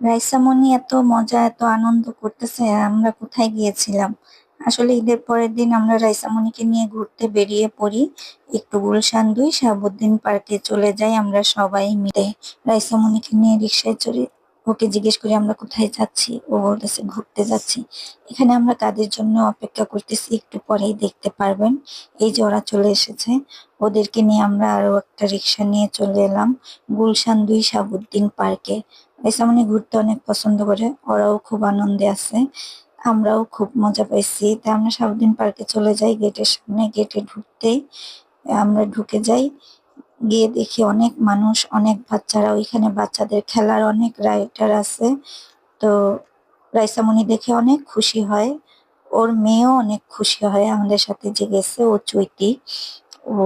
রাইসামণি এত মজা এত আনন্দ করতেছে। আমরা কোথায় গিয়েছিলাম? আসলে ঈদের পরের দিন আমরা রাইসামণিকে নিয়ে ঘুরতে বেরিয়ে পড়ি। একটু গুলশান 2 শাহাবুদ্দিন পার্কে চলে যাই আমরা সবাই মিলে। রাইসামণিকে নিয়ে রিক্সায় চড়ি। ওকে জিজ্ঞেস করি আমরা কোথায় যাচ্ছি, ও বলতেছে ঘুরতে যাচ্ছি। এখানে আমরা কাদের জন্য অপেক্ষা করতেছি একটু পরেই দেখতে পারবেন। এই যে ওরা চলে এসেছে, ওদেরকে নিয়ে আমরা আরো একটা রিক্সা নিয়ে চলে এলাম গুলশান 2 শাহাবুদ্দিন পার্কে। রাইসামণি ঘুরতে অনেক পছন্দ করে, ওরাও খুব আনন্দে আছে, আমরাও খুব মজা পাইছি। তাই আমরা শাহাবুদ্দিন পার্কে চলে যাই। গেটের সামনে, গেটে ঢুকতেই আমরা ঢুকে যাই। গিয়ে দেখি অনেক মানুষ, অনেক বাচ্চারা, ওইখানে বাচ্চাদের খেলার অনেক রাইডার আছে। তো রাইসামণি দেখে অনেক খুশি হয়, ওর মেয়েও অনেক খুশি হয় আমাদের সাথে যে গেছে, ও চৈতি। ও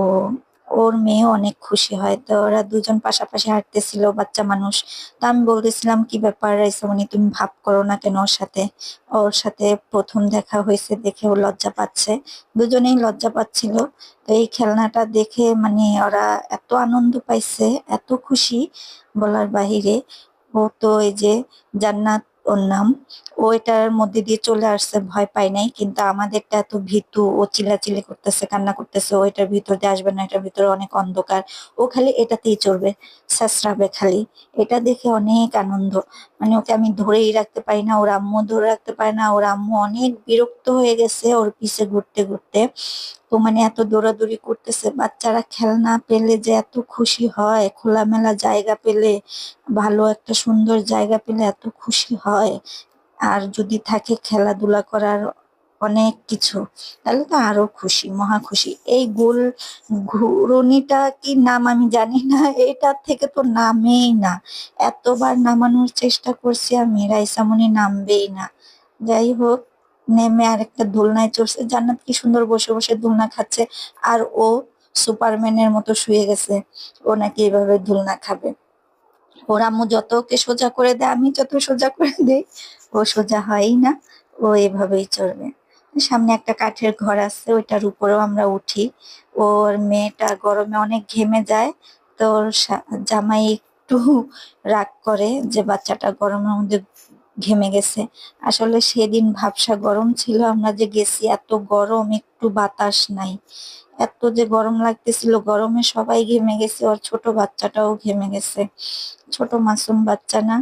ওর মেয়েও অনেক খুশি হয়। তো ওরা দুজন পাশাপাশি হাঁটতেছিল, বাচ্চা মানুষ। তো আমি বলতেছিলাম কি ব্যাপার রাইসামণি, তুমি ভাব করো না কেন ওর সাথে? ওর সাথে প্রথম দেখা হয়েছে দেখে ও লজ্জা পাচ্ছে। দুজনেই লজ্জা পাচ্ছিল। তো এই খেলনাটা দেখে মানে ওরা এত আনন্দ পাইছে, এত খুশি বলার বাহিরে। ও তো এই যে জান্নাত ওর নাম, ও এটার মধ্যে দিয়ে চলে আসছে, ভয় পায় নাই। কিন্তু আমাদেরটা এত ভীতু, ও চিল্লাচিল্লি করতেছে, কান্না করতেছে, ও এটার ভিতর দিয়ে আসবে না, এটার ভিতরে অনেক অন্ধকার। ও খালি এটাতেই চড়বে, ছেঁচড়াবে খালি। এটা দেখে অনেক আনন্দ। মানে ওকে আমি ধরেই রাখতে পারি না, ওর আম্মু ধরে রাখতে পারে না। ওর আম্মু অনেক বিরক্ত হয়ে গেছে ওর পিছে ঘুরতে ঘুরতে। তো মানে এত দৌড়াদৌড়ি করতেছে। বাচ্চারা খেলনা পেলে যে এত খুশি হয়, খোলামেলা জায়গা পেলে, ভালো একটা সুন্দর জায়গা পেলে এত খুশি হয়। আর যদি থাকে খেলাধুলা করার অনেক কিছু, তাহলে তো আরো খুশি, মহা খুশি। এই গোল ঘুরনিটা কি নাম আমি জানি না, এটার থেকে তো নামেই না। এতবার নামানোর চেষ্টা করছি আমি, রাইসামণি নামবেই না। যাই হোক, নেমে আরেকটা দোলনায় চড়ছে। জান্নাত কি সুন্দর বসে বসে দোলনা খাচ্ছে, আর ও সুপারম্যানের মতো শুয়ে গেছে। ও নাকি এভাবে দোলনা খাবে। ওর আম্মু যত ওকে সোজা করে দেয়, আমি যত সোজা করে দেই, ও সোজা হয়ই না। ও এভাবেই চলবে। সামনে একটা কাঠের ঘর আছে, ওইটার উপরেও আমরা উঠি। ওর মেয়েটা গরমে অনেক ঘেমে যায়। তো ওর জামাই একটু রাগ করে যে বাচ্চাটা গরমের মধ্যে ঘেমে গেছে। আসলে সেদিন ভাবসা গরম ছিল, আমরা যে গেছি এত গরম, একটু বাতাস নাই। এত যে গরম লাগতেছিল, গরমে সবাই ঘেমে গেছে, ওর ছোট বাচ্চাটাও ঘেমে গেছে। ছোট মাসুম বাচ্চা না।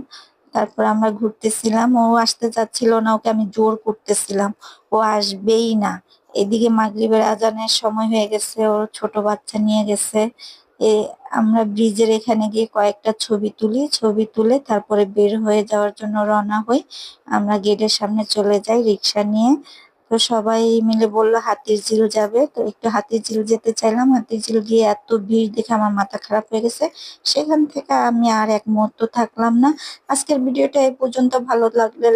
তারপর আমরা ঘুরতেছিলাম, ও আসতে চাচ্ছিল না, ওকে আমি জোর করতেছিলাম, ও আসবেই না। এদিকে মাগরিবের আজানের সময় হয়ে গেছে, ওর ছোট বাচ্চা নিয়ে গেছে। এ আমরা ব্রিজের এখানে গিয়ে কয়েকটা ছবি তুলি, ছবি তুলে তারপরে বের হয়ে যাওয়ার জন্য রওনা হই। আমরা গেটের সামনে চলে যাই রিক্সা নিয়ে। তো সবাই মিলে বললো হাতিরঝিল যাবে, তো একটু হাতিরঝিল যেতে চাইলাম। হাতিরঝিল গিয়ে এত ভিড় দেখে আমার মাথা খারাপ হয়ে গেছে। সেখান থেকে আমি আর এক মুহূর্ত থাকলাম না। আজকের ভিডিওটা এই পর্যন্ত। ভালো লাগলে